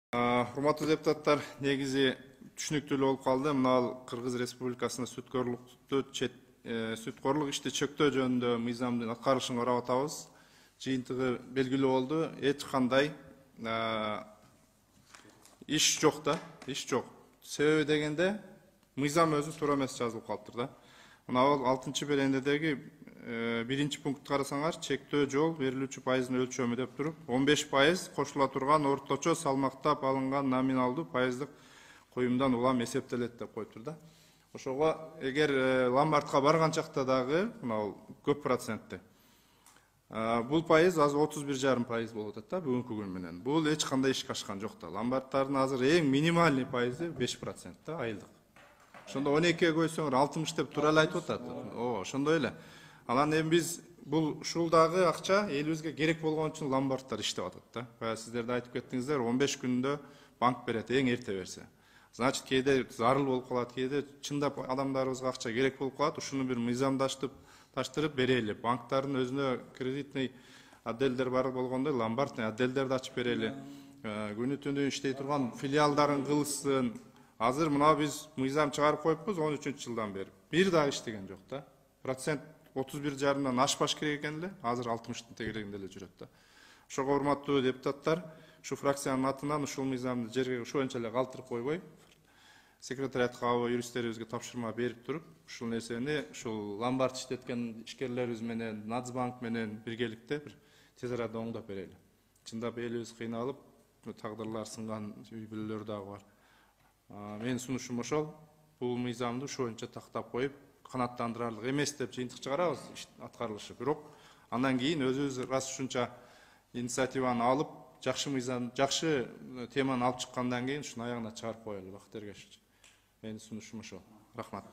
Урматтуу депутаттар, негизи түшүнүктүү болуп калды. Мына Кыргыз Республикасында сүткорлук ишти чектөө жөнүндө мыйзамдын аткарылышын карап атабыз. Жыйынтыгы белгилүү болду. Эч кандай иш жок да, иш жок. Себеби дегенде мыйзам өзү туура эмес жазылып калыптыр да. Мына 6-берендедеги 1-пункт карасаңар, чектөө жол берилүүчү пайыздын өлчөмү деп туруп, 15% кошула турган орточо салмактап алынган номиналдуу пайыздык коюмдан улам эсептелет деп коюптур да. Ошого эгер ломбардка барган чакта дагы мына көп процентте бул пайыз азыр 31,5% болуп атат да бүгүнкү күн менен. Бул эч кандай ишке ашкан жок да. Ломбардтардын азыр эң минимальный пайызы 5% да айлык. Ошондо 12-ге көйсөңөр 60 деп туура эле айтып атат. Ошондой эле. Анан эми биз бул ушул дагы акча элибизге керек болгон үчүн ломбардтар иштеп атат да. Бая сиздер да айтып кеттиңиздер, 15 күндө банк берет, эң эрте берсе. Значит, кээде зарыл болуп калат, кээде чындап адамдарыбызга акча керек болуп калат, ушуну бир мыйзамдаштырып берели. Банктардын өзүнө кредитный отделдер бар болгондой, ломбардный отделдерди ачып берели. Күнү түнү иштей турган филиалдарын кылышсын. Азыр мына биз мыйзам чыгарып коюппуз 13-жылдан бери. Бир дагы иштеген жок да. Процент 31,5-дан ашпаш керек экен эле, азыр 60-тын тегерегинде эле жүрөт да. Ошого урматтуу депутаттар, ушу фракциянын атынан ушул мыйзамды жерге ошончо эле калтырып койбой, секретариатка, юристтерибизге тапшырма берип туруп, ушул нерсени ушул ломбард иштеткен ишкерлерибиз менен, Нацбанк менен биргеликте бир тез арада оңдоп берели. Чындап элибиз кыйналып, тагдырлар сынган үй бүлөлөр дагы бар. Менин сунушум ошол, бул мыйзамды ошончо тактап коюп, канааттандырарлык эмес деп жыйынтык чыгарабыз аткарылышы. Бирок андан кийин өзүбүз раз ушунча инициативаны алып, жакшы мыйзам, жакшы теманы алып чыккандан кийин ушуну аягына чыгарып коелу. Бактыгерге менин сунушум ошол. Рахмат.